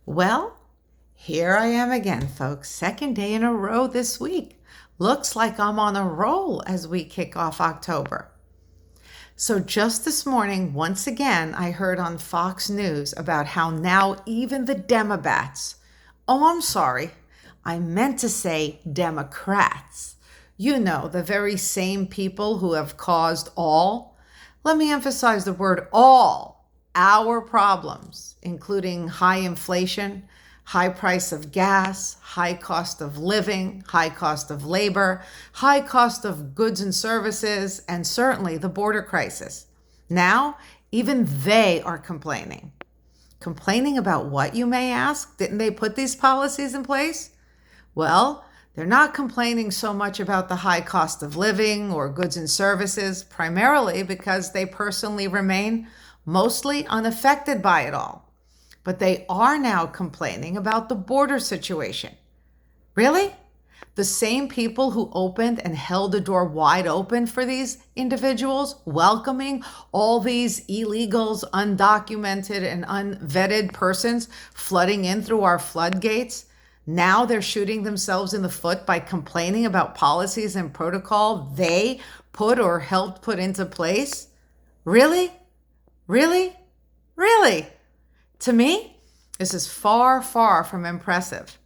Well, here I am again, folks. Second day in a row this week. Looks like I'm on a roll as we kick off October. So just this morning, once again, I heard on Fox News about how now even the Demobats, oh, I'm sorry, I meant to say Democrats. You know, the very same people who have caused let me emphasize the word all, our problems, including high inflation, high price of gas, high cost of living, high cost of labor, high cost of goods and services, and certainly the border crisis. Now, even they are complaining. Complaining about what, you may ask? Didn't they put these policies in place? Well, they're not complaining so much about the high cost of living or goods and services, primarily because they personally remain mostly unaffected by it all. But they are now complaining about the border situation. Really? The same people who opened and held the door wide open for these individuals, welcoming all these illegals, undocumented and unvetted persons flooding in through our floodgates, now they're shooting themselves in the foot by complaining about policies and protocol they put or helped put into place? Really? Really? Really? To me, this is far, far from impressive.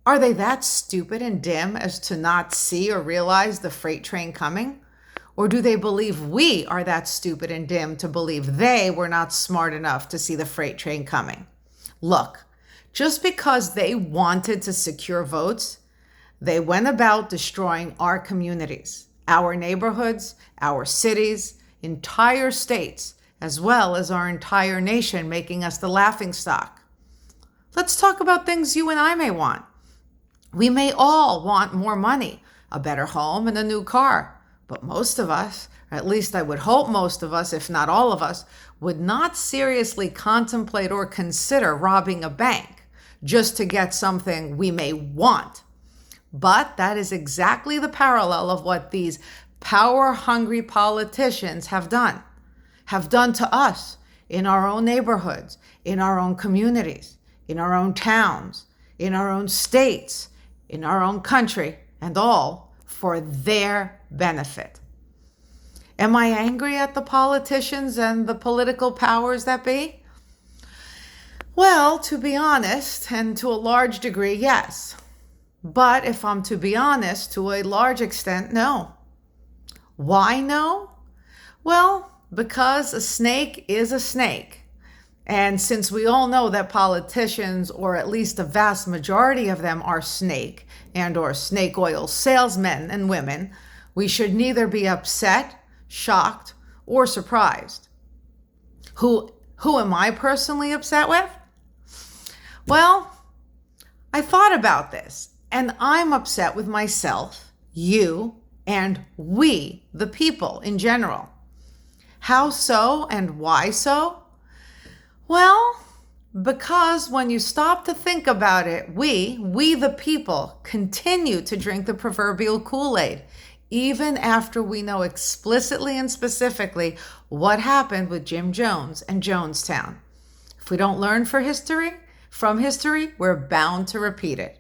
Are they that stupid and dim as to not see or realize the freight train coming? Or do they believe we are that stupid and dim to believe they were not smart enough to see the freight train coming? Look, just because they wanted to secure votes, they went about destroying our communities, our neighborhoods, our cities, entire states, as well as our entire nation, making us the laughingstock. Let's talk about things you and I may want. We may all want more money, a better home, and a new car. But most of us, or at least I would hope most of us, if not all of us, would not seriously contemplate or consider robbing a bank just to get something we may want. But that is exactly the parallel of what these power-hungry politicians have done to us in our own neighborhoods, in our own communities, in our own towns, in our own states, in our own country, and all for their benefit. Am I angry at the politicians and the political powers that be? Well, to be honest, and to a large degree, yes. But if I'm to be honest, to a large extent, no. Why no? Well, because a snake is a snake. And since we all know that politicians, or at least the vast majority of them, are snake and or snake oil salesmen and women, we should neither be upset, shocked, or surprised. Who am I personally upset with? Well, I thought about this, and I'm upset with myself, you, and we, the people in general. How so and why so? Well, because when you stop to think about it, we the people, continue to drink the proverbial Kool-Aid, even after we know explicitly and specifically what happened with Jim Jones and Jonestown. If we don't learn from history, we're bound to repeat it.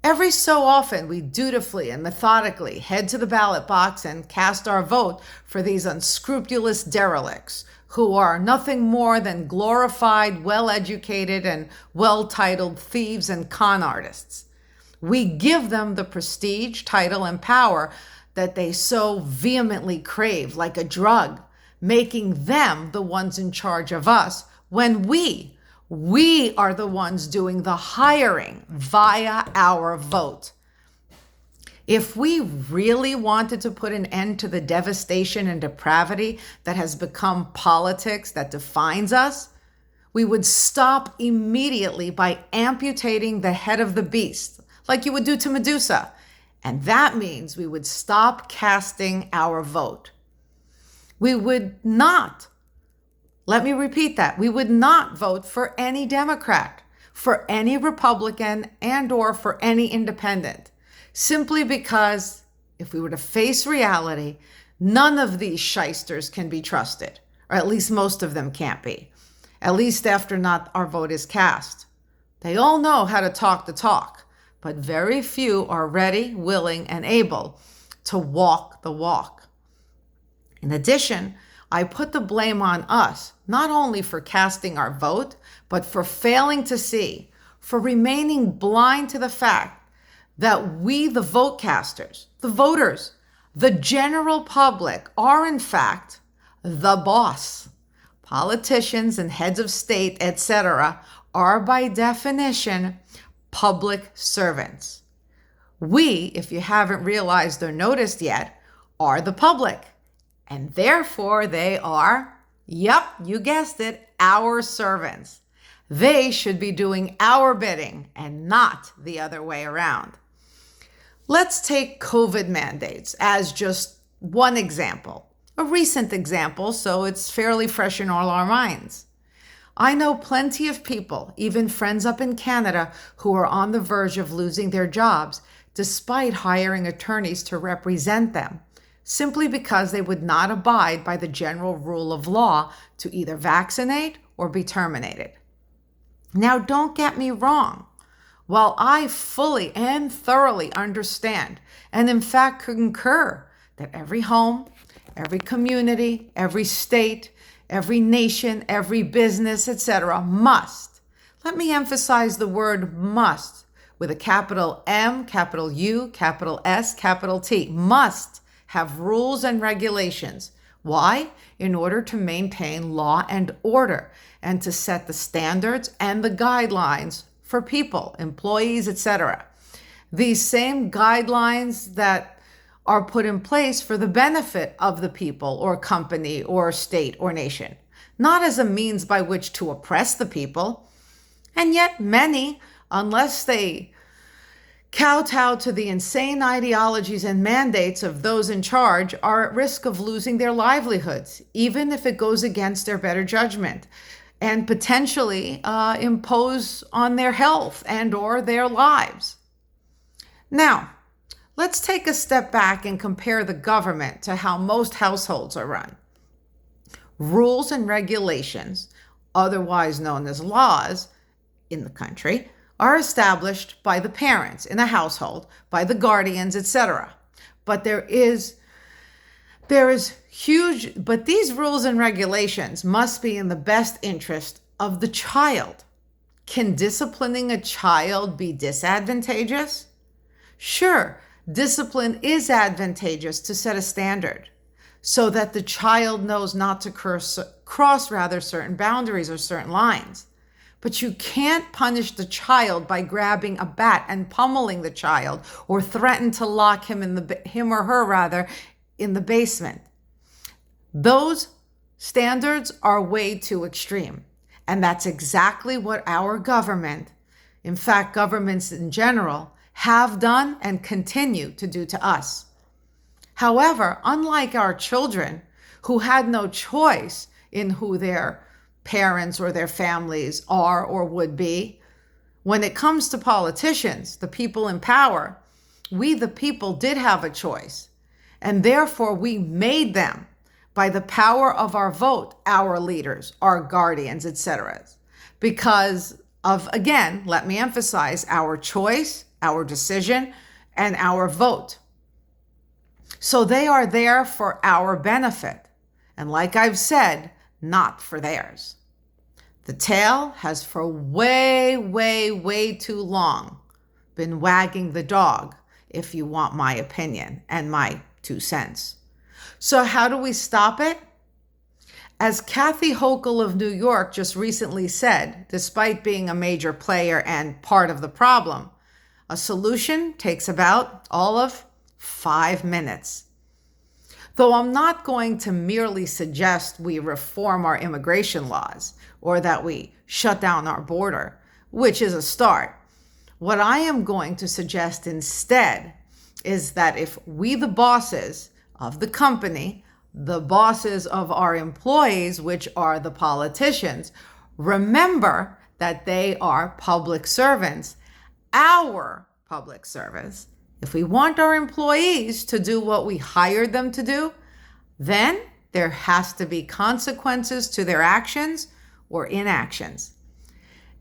Every so often, we dutifully and methodically head to the ballot box and cast our vote for these unscrupulous derelicts who are nothing more than glorified, well-educated, and well-titled thieves and con artists. We give them the prestige, title, and power that they so vehemently crave, like a drug, making them the ones in charge of us when we are the ones doing the hiring via our vote. If we really wanted to put an end to the devastation and depravity that has become politics that defines us, we would stop immediately by amputating the head of the beast, like you would do to Medusa. And that means we would stop casting our vote. We would not, let me repeat that, we would not vote for any Democrat, for any Republican, and or for any independent, simply because if we were to face reality, none of these shysters can be trusted, or at least most of them can't be, at least after not our vote is cast. They all know how to talk the talk, but very few are ready, willing, and able to walk the walk. In addition, I put the blame on us, not only for casting our vote, but for failing to see, for remaining blind to the fact that we, the vote casters, the voters, the general public, are in fact the boss. Politicians and heads of state, etc., are by definition public servants. We, if you haven't realized or noticed yet, are the public. And therefore they are, yep, you guessed it, our servants. They should be doing our bidding and not the other way around. Let's take COVID mandates as just one example, a recent example, so it's fairly fresh in all our minds. I know plenty of people, even friends up in Canada, who are on the verge of losing their jobs despite hiring attorneys to represent them, simply because they would not abide by the general rule of law to either vaccinate or be terminated. Now, don't get me wrong. While I fully and thoroughly understand, and in fact concur, that every home, every community, every state, every nation, every business, etc., must, let me emphasize the word must, with a capital M, capital U, capital S, capital T, must have rules and regulations. Why? In order to maintain law and order and to set the standards and the guidelines for people, employees, etc. These same guidelines that are put in place for the benefit of the people or company or state or nation, not as a means by which to oppress the people. And yet many, unless they kowtow to the insane ideologies and mandates of those in charge, are at risk of losing their livelihoods, even if it goes against their better judgment, and potentially impose on their health and or their lives. Now, let's take a step back and compare the government to how most households are run. Rules and regulations, otherwise known as laws in the country, are established by the parents in a household, by the guardians, etc. But these rules and regulations must be in the best interest of the child. Can disciplining a child be disadvantageous? Sure, discipline is advantageous to set a standard so that the child knows not to cross certain boundaries or certain lines. But you can't punish the child by grabbing a bat and pummeling the child or threaten to lock him or her in the basement. Those standards are way too extreme. And that's exactly what our government, in fact, governments in general, have done and continue to do to us. However, unlike our children who had no choice in who their parents or their families are or would be, when it comes to politicians, the people in power, we the people did have a choice. And therefore we made them by the power of our vote, our leaders, our guardians, etc. Because of, again, let me emphasize, our choice, our decision, and our vote. So they are there for our benefit. And like I've said, not for theirs. The tail has for way, way, way too long been wagging the dog, if you want my opinion and my 2 cents. So how do we stop it? As Kathy Hochul of New York just recently said, despite being a major player and part of the problem, a solution takes about all of 5 minutes. Though I'm not going to merely suggest we reform our immigration laws or that we shut down our border, which is a start. What I am going to suggest instead is that if we, the bosses of the company, the bosses of our employees, which are the politicians, remember that they are public servants, our public servants. If we want our employees to do what we hired them to do, then there has to be consequences to their actions or inactions.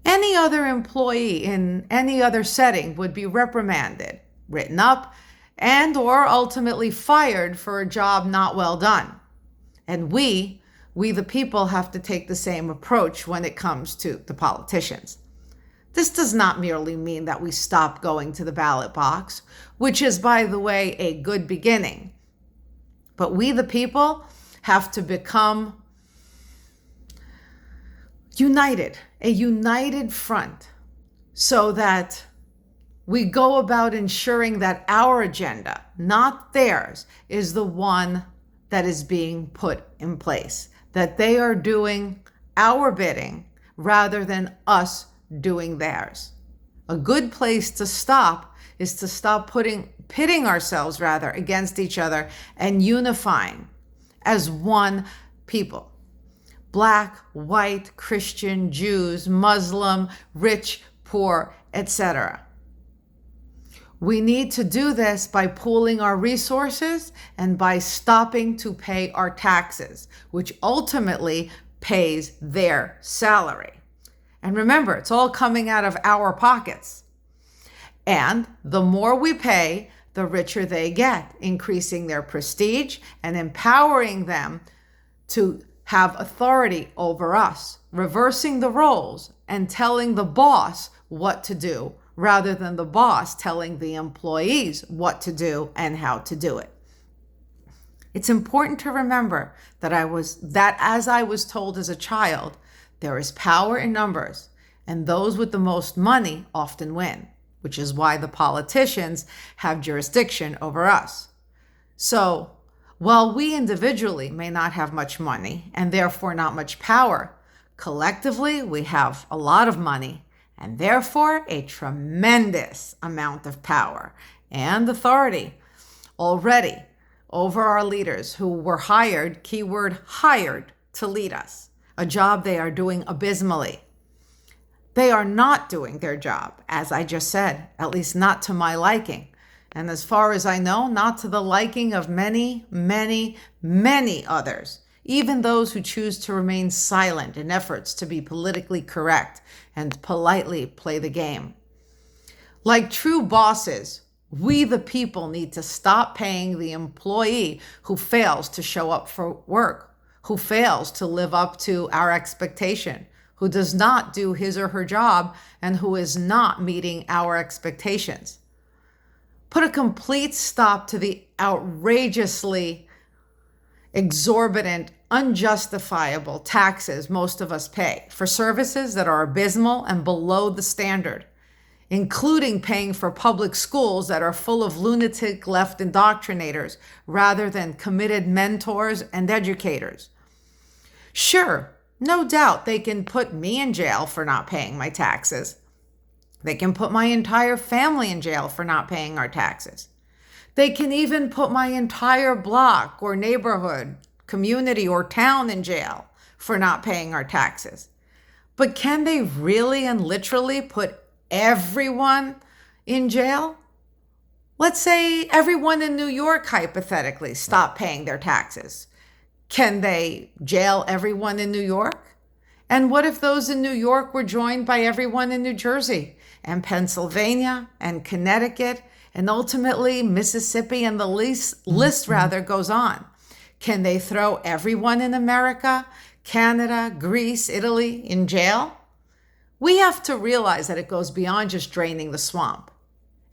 Any other employee in any other setting would be reprimanded, written up, and or ultimately fired for a job not well done. And we the people, have to take the same approach when it comes to the politicians. This does not merely mean that we stop going to the ballot box, which is, by the way, a good beginning. But we, the people, have to become united, a united front, so that we go about ensuring that our agenda, not theirs, is the one that is being put in place, that they are doing our bidding rather than us doing theirs. A good place to stop is to stop pitting ourselves against each other and unifying as one people. Black, white, Christian, Jews, Muslim, rich, poor, etc. We need to do this by pooling our resources and by stopping to pay our taxes, which ultimately pays their salary. And remember, it's all coming out of our pockets. And the more we pay, the richer they get, increasing their prestige and empowering them to have authority over us, reversing the roles and telling the boss what to do, rather than the boss telling the employees what to do and how to do it. It's important to remember that as I was told as a child, there is power in numbers, and those with the most money often win, which is why the politicians have jurisdiction over us. So, while we individually may not have much money and therefore not much power, collectively we have a lot of money and therefore a tremendous amount of power and authority already over our leaders who were hired, keyword hired, to lead us, a job they are doing abysmally. They are not doing their job, as I just said, at least not to my liking. And as far as I know, not to the liking of many, many, many others, even those who choose to remain silent in efforts to be politically correct and politely play the game. Like true bosses, we the people need to stop paying the employee who fails to show up for work, who fails to live up to our expectation, who does not do his or her job, and who is not meeting our expectations. Put a complete stop to the outrageously exorbitant, unjustifiable taxes most of us pay for services that are abysmal and below the standard, including paying for public schools that are full of lunatic left indoctrinators rather than committed mentors and educators. Sure, no doubt they can put me in jail for not paying my taxes. They can put my entire family in jail for not paying our taxes. They can even put my entire block or neighborhood, community, or town in jail for not paying our taxes. But can they really and literally put everyone in jail? Let's say everyone in New York hypothetically stopped paying their taxes. Can they jail everyone in New York? And what if those in New York were joined by everyone in New Jersey and Pennsylvania and Connecticut and ultimately Mississippi, and the list goes on? Can they throw everyone in America, Canada, Greece, Italy in jail? We have to realize that it goes beyond just draining the swamp.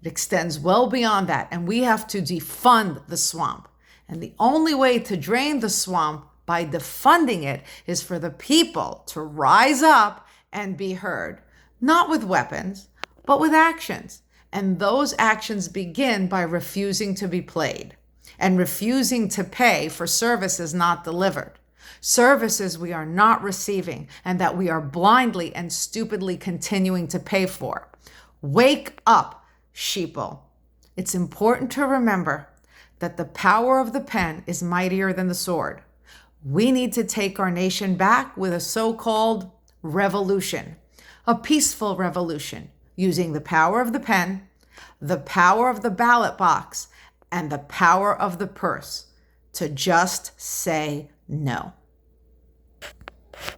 It extends well beyond that, and we have to defund the swamp. And the only way to drain the swamp by defunding it is for the people to rise up and be heard, not with weapons, but with actions. And those actions begin by refusing to be played and refusing to pay for services not delivered, services we are not receiving and that we are blindly and stupidly continuing to pay for. Wake up, sheeple. It's important to remember that the power of the pen is mightier than the sword. We need to take our nation back with a so-called revolution, a peaceful revolution, using the power of the pen, the power of the ballot box, and the power of the purse to just say no.